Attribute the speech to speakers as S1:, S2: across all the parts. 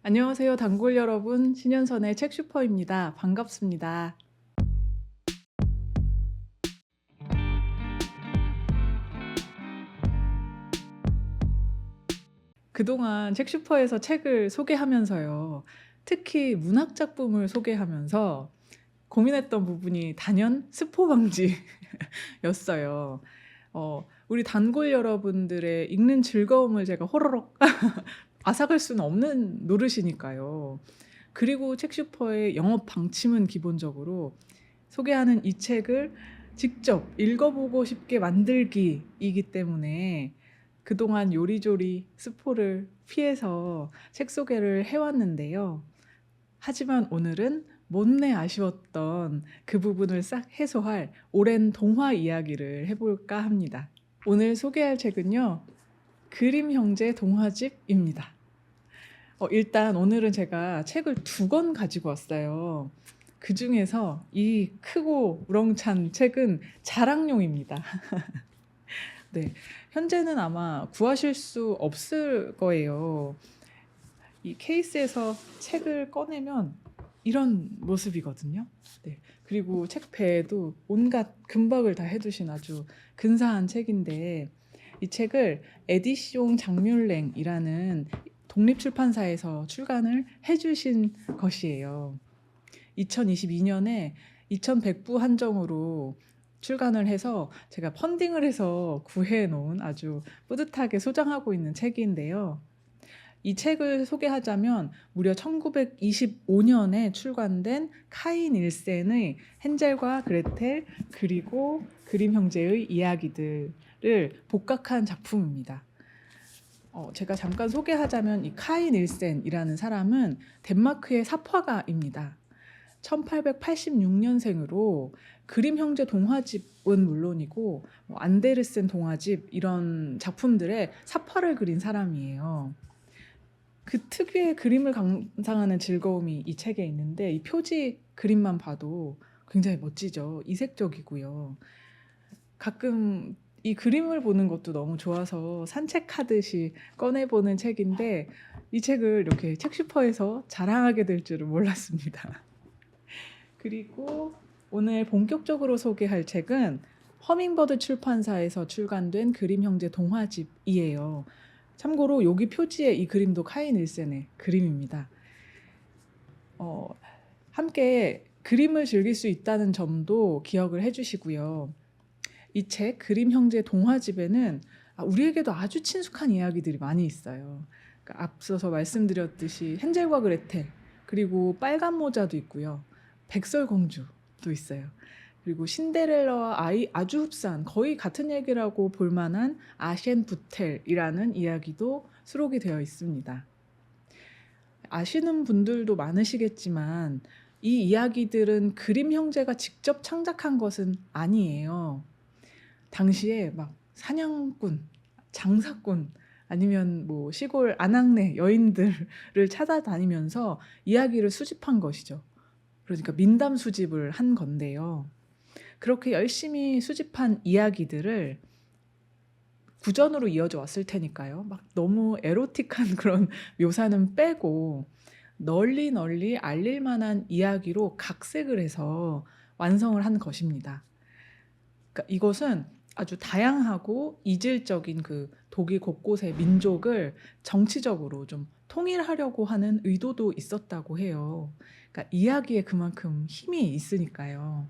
S1: 안녕하세요, 단골 여러분. 신현선의 책슈퍼입니다. 반갑습니다. 그동안 책슈퍼에서 책을 소개하면서요. 특히 문학 작품을 소개하면서 고민했던 부분이 단연 스포 방지였어요. 우리 단골 여러분들의 읽는 즐거움을 제가 호로록 앗아갈 수는 없는 노릇이니까요. 그리고 책슈퍼의 영업 방침은 기본적으로 소개하는 이 책을 직접 읽어보고 싶게 만들기이기 때문에 그동안 요리조리 스포를 피해서 책 소개를 해왔는데요. 하지만 오늘은 못내 아쉬웠던 그 부분을 싹 해소할 오랜 동화 이야기를 해볼까 합니다. 오늘 소개할 책은요, 그림 형제 동화집입니다. 일단 오늘은 제가 책을 2권 가지고 왔어요. 그중에서 이 크고 우렁찬 책은 자랑용입니다. 네. 현재는 아마 구하실 수 없을 거예요. 이 케이스에서 책을 꺼내면 이런 모습이거든요. 네. 그리고 책 배에도 온갖 금박을 다 해두신 아주 근사한 책인데, 이 책을 에디숑 장뮬랭이라는 독립출판사에서 출간을 해주신 것이에요. 2022년에 2100부 한정으로 출간을 해서 제가 펀딩을 해서 구해 놓은 아주 뿌듯하게 소장하고 있는 책인데요. 이 책을 소개하자면 무려 1925년에 출간된 카인 일센의 헨젤과 그레텔 그리고 그림 형제의 이야기들을 복각한 작품입니다. 제가 잠깐 소개하자면 이 카인 일센이라는 사람은 덴마크의 사파가입니다. 1886년생으로 그림 형제 동화집은 물론이고 안데르센 동화집 이런 작품들의 사파를 그린 사람이에요. 그 특유의 그림을 감상하는 즐거움이 이 책에 있는데, 이 표지 그림만 봐도 굉장히 멋지죠. 이색적이고요. 가끔 이 그림을 보는 것도 너무 좋아서 산책하듯이 꺼내보는 책인데, 이 책을 이렇게 책슈퍼에서 자랑하게 될 줄은 몰랐습니다. 그리고 오늘 본격적으로 소개할 책은 허밍버드 출판사에서 출간된 그림 형제 동화집이에요. 참고로 여기 표지에 이 그림도 카인 일센의 그림입니다. 함께 그림을 즐길 수 있다는 점도 기억을 해주시고요. 이 책 그림 형제 동화집에는 우리에게도 아주 친숙한 이야기들이 많이 있어요. 그러니까 앞서서 말씀드렸듯이 헨젤과 그레텔, 그리고 빨간 모자도 있고요. 백설공주도 있어요. 그리고 신데렐라와 아주 흡사한 거의 같은 얘기라고 볼 만한 아셴 부텔이라는 이야기도 수록이 되어 있습니다. 아시는 분들도 많으시겠지만 이 이야기들은 그림 형제가 직접 창작한 것은 아니에요. 당시에 막 사냥꾼, 장사꾼, 아니면 뭐 시골 아낙네 여인들을 찾아다니면서 이야기를 수집한 것이죠. 그러니까 민담 수집을 한 건데요. 그렇게 열심히 수집한 이야기들을 구전으로 이어져 왔을 테니까요. 막 너무 에로틱한 그런 묘사는 빼고 널리 알릴 만한 이야기로 각색을 해서 완성을 한 것입니다. 그러니까 이것은 아주 다양하고 이질적인 그 독일 곳곳의 민족을 정치적으로 좀 통일하려고 하는 의도도 있었다고 해요. 그러니까 이야기에 그만큼 힘이 있으니까요.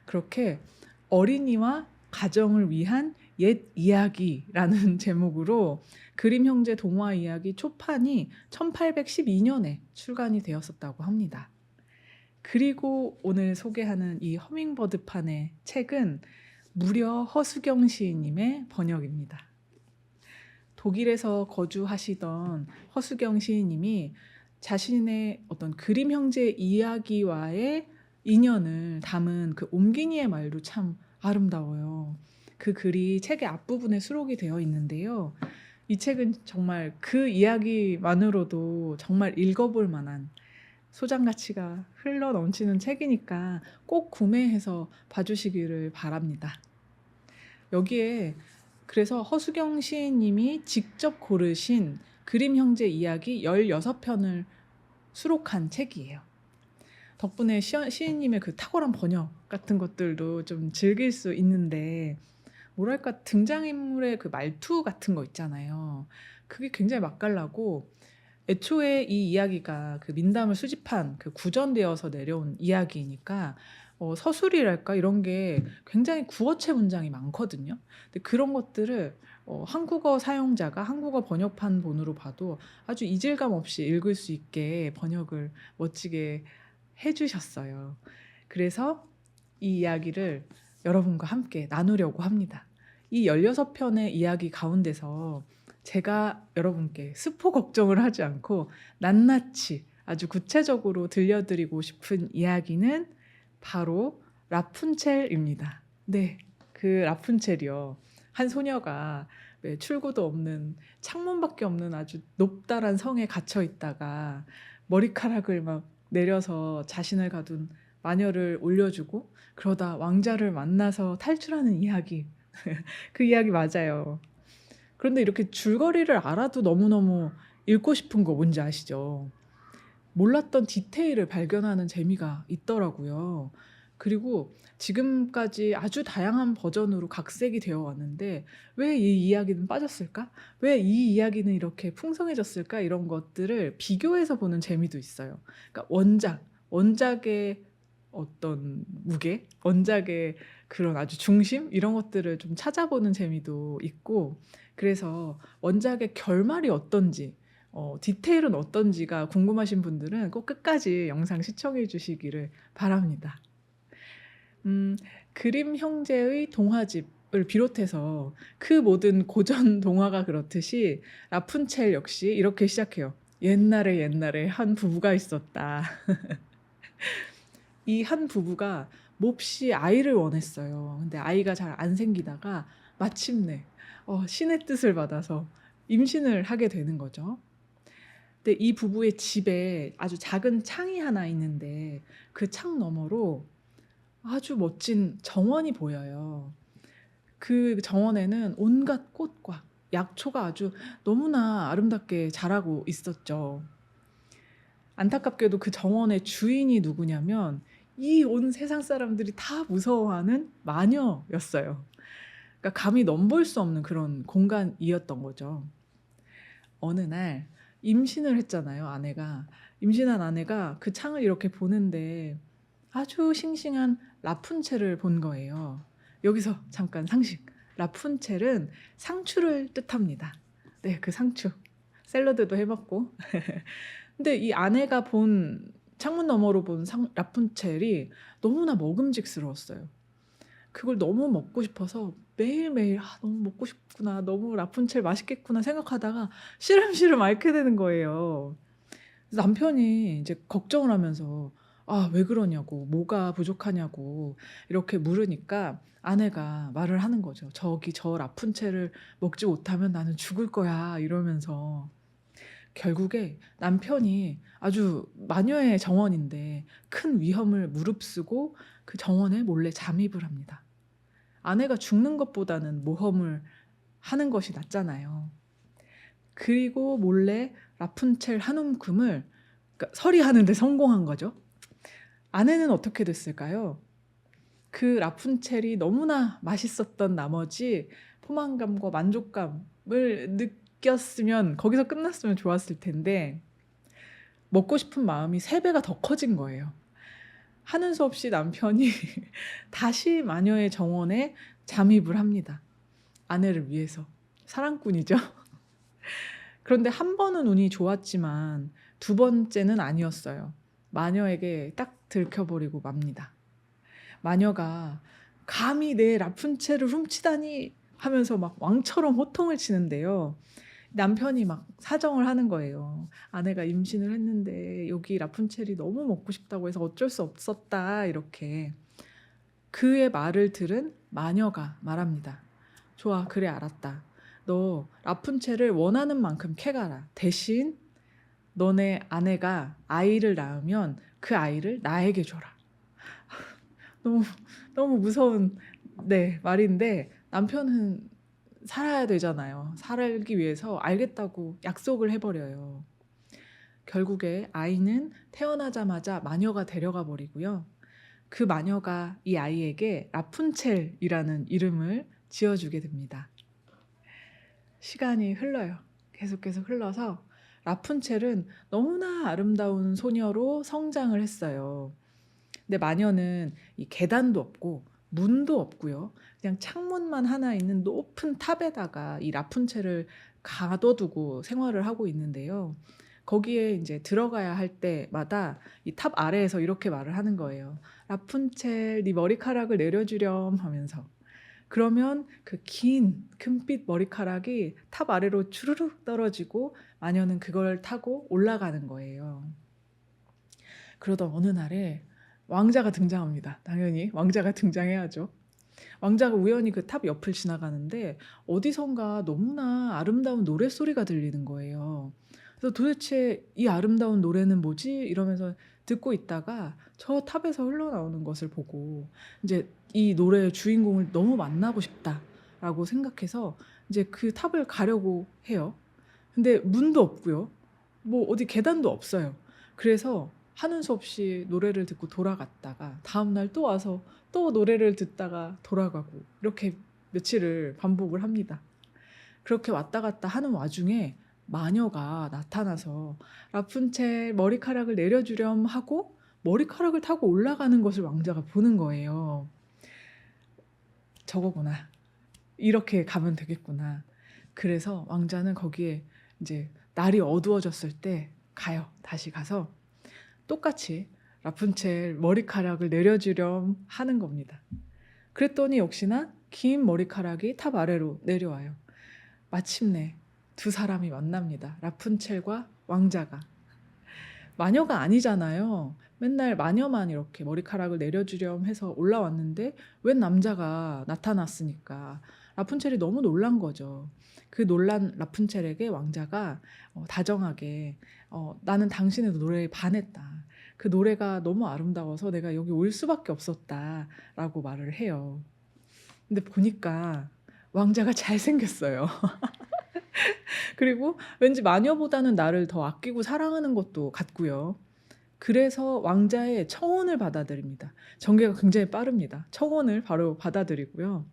S1: 그렇게 어린이와 가정을 위한 옛 이야기라는 제목으로 그림 형제 동화 이야기 초판이 1812년에 출간이 되었었다고 합니다. 그리고 오늘 소개하는 이 허밍버드판의 책은 무려 허수경 시인님의 번역입니다. 독일에서 거주하시던 허수경 시인님이 자신의 어떤 그림 형제 이야기와의 인연을 담은 그 옴기니의 말도 참 아름다워요. 그 글이 책의 앞부분에 수록이 되어 있는데요. 이 책은 정말 그 이야기만으로도 정말 읽어볼 만한 소장 가치가 흘러 넘치는 책이니까 꼭 구매해서 봐주시기를 바랍니다. 여기에 그래서 허수경 시인님이 직접 고르신 그림 형제 이야기 16편을 수록한 책이에요. 덕분에 시인님의 그 탁월한 번역 같은 것들도 좀 즐길 수 있는데, 뭐랄까 등장인물의 그 말투 같은 거 있잖아요. 그게 굉장히 맛깔나고, 애초에 이 이야기가 그 민담을 수집한 그 구전되어서 내려온 이야기니까 서술이랄까 이런 게 굉장히 구어체 문장이 많거든요. 근데 그런 것들을 한국어 사용자가 한국어 번역판 본으로 봐도 아주 이질감 없이 읽을 수 있게 번역을 멋지게 해주셨어요. 그래서 이 이야기를 여러분과 함께 나누려고 합니다. 이 16편의 이야기 가운데서 제가 여러분께 스포 걱정을 하지 않고 낱낱이 아주 구체적으로 들려드리고 싶은 이야기는 바로 라푼첼입니다. 네, 그 라푼첼이요. 한 소녀가 출구도 없는 창문밖에 없는 아주 높다란 성에 갇혀 있다가 머리카락을 막 내려서 자신을 가둔 마녀를 올려주고 그러다 왕자를 만나서 탈출하는 이야기. 그 이야기 맞아요. 그런데 이렇게 줄거리를 알아도 너무너무 읽고 싶은 거 뭔지 아시죠? 몰랐던 디테일을 발견하는 재미가 있더라고요. 그리고 지금까지 아주 다양한 버전으로 각색이 되어 왔는데 왜 이 이야기는 빠졌을까? 왜 이 이야기는 이렇게 풍성해졌을까? 이런 것들을 비교해서 보는 재미도 있어요. 그러니까 원작의 어떤 무게, 원작의 그런 아주 중심 이런 것들을 좀 찾아보는 재미도 있고, 그래서 원작의 결말이 어떤지 디테일은 어떤지가 궁금하신 분들은 꼭 끝까지 영상 시청해 주시기를 바랍니다. 그림 형제의 동화집을 비롯해서 그 모든 고전 동화가 그렇듯이 라푼첼 역시 이렇게 시작해요. 옛날에 한 부부가 있었다. 이 한 부부가 몹시 아이를 원했어요. 근데 아이가 잘 안 생기다가 마침내 신의 뜻을 받아서 임신을 하게 되는 거죠. 근데 이 부부의 집에 아주 작은 창이 하나 있는데 그 창 너머로 아주 멋진 정원이 보여요. 그 정원에는 온갖 꽃과 약초가 아주 너무나 아름답게 자라고 있었죠. 안타깝게도 그 정원의 주인이 누구냐면 이 온 세상 사람들이 다 무서워하는 마녀였어요. 그러니까 감히 넘볼 수 없는 그런 공간이었던 거죠. 어느 날 임신을 했잖아요, 아내가. 임신한 아내가 그 창을 이렇게 보는데 아주 싱싱한 라푼첼을 본 거예요. 여기서 잠깐 상식. 라푼첼은 상추를 뜻합니다. 네, 그 상추. 샐러드도 해 먹고. 근데 이 아내가 본 창문 너머로 본 라푼첼이 너무나 먹음직스러웠어요. 그걸 너무 먹고 싶어서 매일매일 너무 먹고 싶구나. 너무 라푼첼 맛있겠구나 생각하다가 시름시름 앓게 되는 거예요. 그래서 남편이 이제 걱정을 하면서 왜 그러냐고, 뭐가 부족하냐고 이렇게 물으니까 아내가 말을 하는 거죠. 저기 저 라푼첼을 먹지 못하면 나는 죽을 거야 이러면서 결국에 남편이 아주 마녀의 정원인데 큰 위험을 무릅쓰고 그 정원에 몰래 잠입을 합니다. 아내가 죽는 것보다는 모험을 하는 것이 낫잖아요. 그리고 몰래 라푼첼 한 움큼을 서리하는 데 성공한 거죠. 아내는 어떻게 됐을까요? 그 라푼첼이 너무나 맛있었던 나머지 포만감과 만족감을 느꼈으면 거기서 끝났으면 좋았을 텐데 먹고 싶은 마음이 3배가 더 커진 거예요. 하는 수 없이 남편이 다시 마녀의 정원에 잠입을 합니다. 아내를 위해서. 사랑꾼이죠. 그런데 한 번은 운이 좋았지만 2번째는 아니었어요. 마녀에게 딱 들켜버리고 맙니다. 마녀가 감히 내 라푼첼을 훔치다니 하면서 막 왕처럼 호통을 치는데요. 남편이 막 사정을 하는 거예요. 아내가 임신을 했는데 여기 라푼첼이 너무 먹고 싶다고 해서 어쩔 수 없었다 이렇게. 그의 말을 들은 마녀가 말합니다. 좋아, 그래 알았다. 너 라푼첼을 원하는 만큼 캐가라. 대신 너네 아내가 아이를 낳으면 그 아이를 나에게 줘라. 너무 너무 무서운 말인데 남편은 살아야 되잖아요. 살기 위해서 알겠다고 약속을 해버려요. 결국에 아이는 태어나자마자 마녀가 데려가 버리고요. 그 마녀가 이 아이에게 라푼첼이라는 이름을 지어주게 됩니다. 시간이 흘러요. 계속 흘러서 라푼첼은 너무나 아름다운 소녀로 성장을 했어요. 근데 마녀는 이 계단도 없고 문도 없고요. 그냥 창문만 하나 있는 높은 탑에다가 이 라푼첼을 가둬두고 생활을 하고 있는데요. 거기에 이제 들어가야 할 때마다 이 탑 아래에서 이렇게 말을 하는 거예요. 라푼첼, 네 머리카락을 내려주렴 하면서. 그러면 그 긴 금빛 머리카락이 탑 아래로 주르륵 떨어지고 마녀는 그걸 타고 올라가는 거예요. 그러던 어느 날에 왕자가 등장합니다. 당연히 왕자가 등장해야죠. 왕자가 우연히 그 탑 옆을 지나가는데 어디선가 너무나 아름다운 노랫소리가 들리는 거예요. 그래서 도대체 이 아름다운 노래는 뭐지? 이러면서 듣고 있다가 저 탑에서 흘러나오는 것을 보고 이제 이 노래의 주인공을 너무 만나고 싶다라고 생각해서 이제 그 탑을 가려고 해요. 근데 문도 없고요. 뭐 어디 계단도 없어요. 그래서 하는 수 없이 노래를 듣고 돌아갔다가 다음날 또 와서 또 노래를 듣다가 돌아가고 이렇게 며칠을 반복을 합니다. 그렇게 왔다 갔다 하는 와중에 마녀가 나타나서 라푼첼 머리카락을 내려주렴 하고 머리카락을 타고 올라가는 것을 왕자가 보는 거예요. 저거구나. 이렇게 가면 되겠구나. 그래서 왕자는 거기에 이제 날이 어두워졌을 때 가요. 다시 가서 똑같이 라푼첼 머리카락을 내려주렴 하는 겁니다. 그랬더니 역시나 긴 머리카락이 탑 아래로 내려와요. 마침내 두 사람이 만납니다. 라푼첼과 왕자가. 마녀가 아니잖아요. 맨날 마녀만 이렇게 머리카락을 내려주렴 해서 올라왔는데 웬 남자가 나타났으니까 라푼첼이 너무 놀란 거죠. 그 놀란 라푼첼에게 왕자가 다정하게 나는 당신의 노래에 반했다. 그 노래가 너무 아름다워서 내가 여기 올 수밖에 없었다라고 말을 해요. 근데 보니까 왕자가 잘생겼어요. 그리고 왠지 마녀보다는 나를 더 아끼고 사랑하는 것도 같고요. 그래서 왕자의 청혼을 받아들입니다. 전개가 굉장히 빠릅니다. 청혼을 바로 받아들이고요.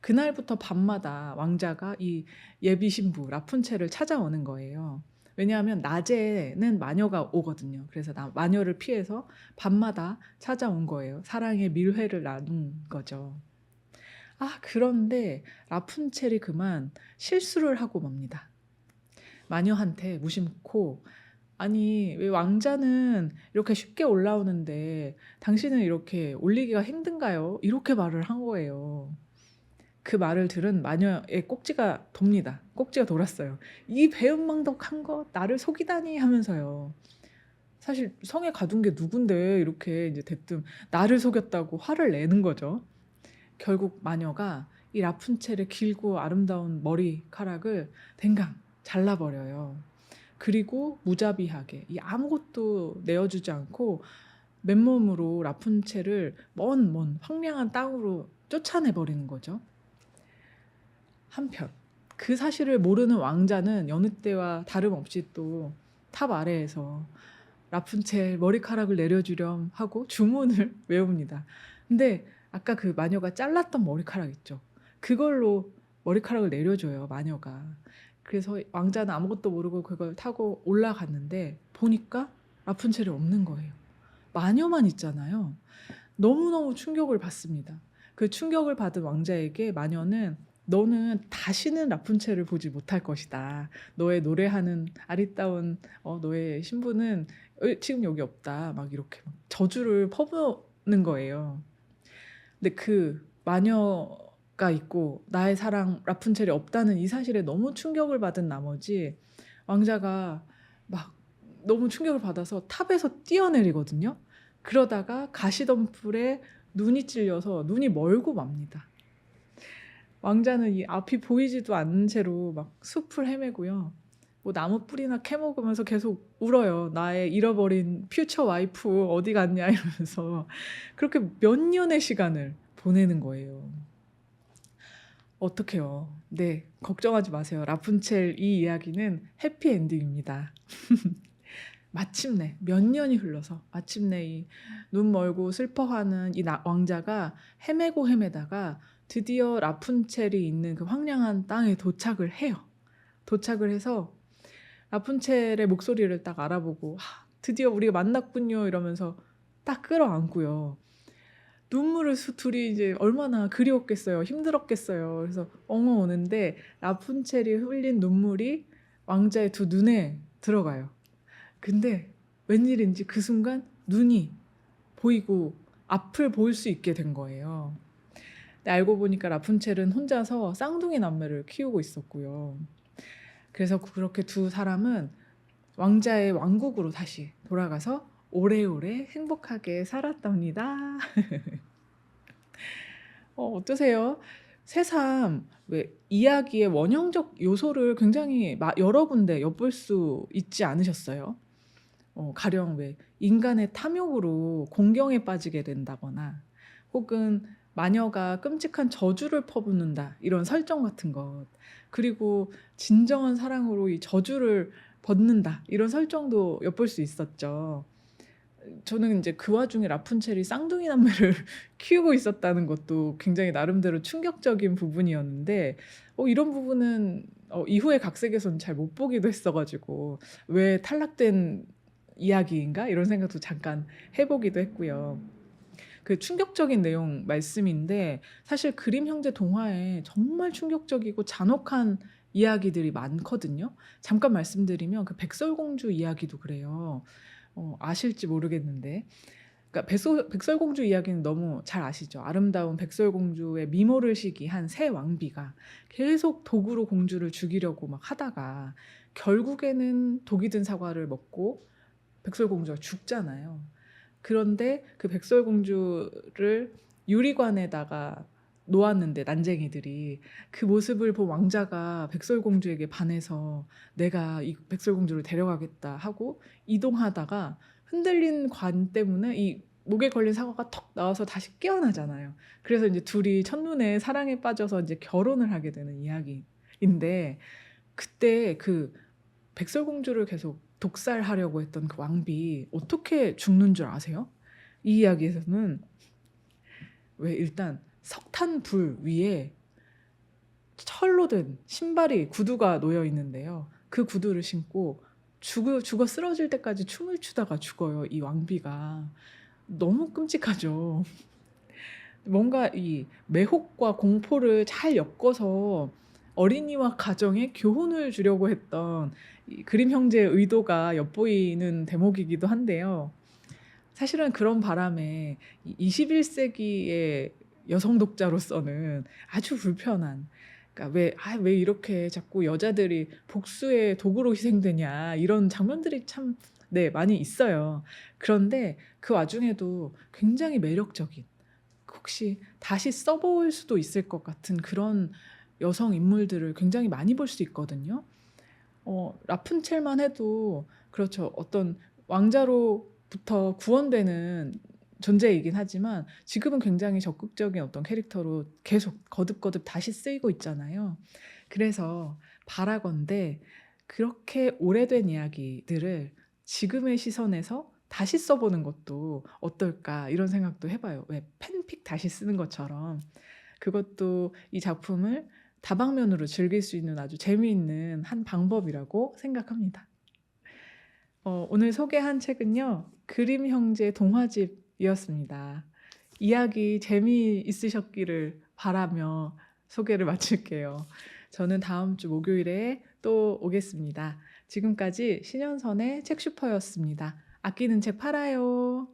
S1: 그날부터 밤마다 왕자가 이 예비 신부 라푼첼을 찾아오는 거예요. 왜냐하면 낮에는 마녀가 오거든요. 그래서 마녀를 피해서 밤마다 찾아온 거예요. 사랑의 밀회를 나눈 거죠. 그런데 라푼첼이 그만 실수를 하고 맙니다. 마녀한테 무심코 아니, 왜 왕자는 이렇게 쉽게 올라오는데 당신은 이렇게 올리기가 힘든가요? 이렇게 말을 한 거예요. 그 말을 들은 마녀의 꼭지가 돕니다. 꼭지가 돌았어요. 이 배은망덕한 거 나를 속이다니 하면서요. 사실 성에 가둔 게 누군데 이렇게 이제 대뜸 나를 속였다고 화를 내는 거죠. 결국 마녀가 이 라푼첼의 길고 아름다운 머리카락을 댕강 잘라버려요. 그리고 무자비하게 이 아무것도 내어주지 않고 맨몸으로 라푼첼을 먼 황량한 땅으로 쫓아내버리는 거죠. 한편 그 사실을 모르는 왕자는 여느 때와 다름없이 또 탑 아래에서 라푼첼 머리카락을 내려주렴 하고 주문을 외웁니다. 근데 아까 그 마녀가 잘랐던 머리카락 있죠. 그걸로 머리카락을 내려줘요, 마녀가. 그래서 왕자는 아무것도 모르고 그걸 타고 올라갔는데 보니까 라푼첼이 없는 거예요. 마녀만 있잖아요. 너무너무 충격을 받습니다. 그 충격을 받은 왕자에게 마녀는 너는 다시는 라푼첼을 보지 못할 것이다. 너의 노래하는 아리따운 너의 신부는 지금 여기 없다. 막 이렇게 저주를 퍼부는 거예요. 근데 그 마녀가 있고 나의 사랑 라푼첼이 없다는 이 사실에 너무 충격을 받은 나머지 왕자가 막 너무 충격을 받아서 탑에서 뛰어내리거든요. 그러다가 가시덤불에 눈이 찔려서 눈이 멀고 맙니다. 왕자는 이 앞이 보이지도 않는 채로 막 숲을 헤매고요. 뭐 나무 뿌리나 캐먹으면서 계속 울어요. 나의 잃어버린 퓨처 와이프 어디 갔냐 이러면서 그렇게 몇 년의 시간을 보내는 거예요. 어떡해요. 네. 걱정하지 마세요. 라푼첼 이 이야기는 해피엔딩입니다. 마침내 몇 년이 흘러서 마침내 이 눈 멀고 슬퍼하는 이 왕자가 헤매고 헤매다가 드디어 라푼첼이 있는 그 황량한 땅에 도착을 해요. 도착을 해서 라푼첼의 목소리를 딱 알아보고 드디어 우리가 만났군요 이러면서 딱 끌어안고요. 눈물을 둘이 이제 얼마나 그리웠겠어요. 힘들었겠어요. 그래서 엉엉 우는데 라푼첼이 흘린 눈물이 왕자의 두 눈에 들어가요. 근데 웬일인지 그 순간 눈이 보이고 앞을 볼 수 있게 된 거예요. 근데 알고 보니까 라푼첼은 혼자서 쌍둥이 남매를 키우고 있었고요. 그래서 그렇게 두 사람은 왕자의 왕국으로 다시 돌아가서 오래오래 행복하게 살았답니다. 어떠세요? 새삼 왜 이야기의 원형적 요소를 굉장히 여러 군데 엿볼 수 있지 않으셨어요? 가령 왜 인간의 탐욕으로 공경에 빠지게 된다거나 혹은 마녀가 끔찍한 저주를 퍼붓는다 이런 설정 같은 것, 그리고 진정한 사랑으로 이 저주를 벗는다 이런 설정도 엿볼 수 있었죠. 저는 이제 그 와중에 라푼첼이 쌍둥이 남매를 키우고 있었다는 것도 굉장히 나름대로 충격적인 부분이었는데 이런 부분은 이후의 각색에서는 잘 못 보기도 했어가지고 왜 탈락된 이야기인가 이런 생각도 잠깐 해보기도 했고요. 그 충격적인 내용 말씀인데 사실 그림 형제 동화에 정말 충격적이고 잔혹한 이야기들이 많거든요. 잠깐 말씀드리면 그 백설공주 이야기도 그래요. 아실지 모르겠는데 그러니까 백설공주 이야기는 너무 잘 아시죠. 아름다운 백설공주의 미모를 시기한 새 왕비가 계속 독으로 공주를 죽이려고 막 하다가 결국에는 독이 든 사과를 먹고 백설공주가 죽잖아요. 그런데 그 백설공주를 유리관에다가 놓았는데 난쟁이들이 그 모습을 본 왕자가 백설공주에게 반해서 내가 이 백설공주를 데려가겠다 하고 이동하다가 흔들린 관 때문에 이 목에 걸린 사과가 턱 나와서 다시 깨어나잖아요. 그래서 이제 둘이 첫눈에 사랑에 빠져서 이제 결혼을 하게 되는 이야기인데 그때 그 백설공주를 계속 독살하려고 했던 그 왕비 어떻게 죽는 줄 아세요? 이 이야기에서는 왜 일단 석탄 불 위에 철로 된 신발이 구두가 놓여 있는데요. 그 구두를 신고 죽어 쓰러질 때까지 춤을 추다가 죽어요. 이 왕비가. 너무 끔찍하죠. 뭔가 이 매혹과 공포를 잘 엮어서 어린이와 가정에 교훈을 주려고 했던 이 그림 형제의 의도가 엿보이는 대목이기도 한데요. 사실은 그런 바람에 21세기의 여성 독자로서는 아주 불편한, 그러니까 왜 이렇게 자꾸 여자들이 복수의 도구로 희생되냐 이런 장면들이 참 많이 있어요. 그런데 그 와중에도 굉장히 매력적인, 혹시 다시 써볼 수도 있을 것 같은 그런 여성 인물들을 굉장히 많이 볼 수 있거든요. 라푼첼만 해도 그렇죠. 어떤 왕자로부터 구원되는 존재이긴 하지만 지금은 굉장히 적극적인 어떤 캐릭터로 계속 거듭거듭 다시 쓰이고 있잖아요. 그래서 바라건대 그렇게 오래된 이야기들을 지금의 시선에서 다시 써보는 것도 어떨까 이런 생각도 해봐요. 왜 팬픽 다시 쓰는 것처럼 그것도 이 작품을 다방면으로 즐길 수 있는 아주 재미있는 한 방법이라고 생각합니다. 오늘 소개한 책은요, 그림 형제 동화집이었습니다. 이야기 재미있으셨기를 바라며 소개를 마칠게요. 저는 다음 주 목요일에 또 오겠습니다. 지금까지 신현선의 책슈퍼였습니다. 아끼는 책 팔아요.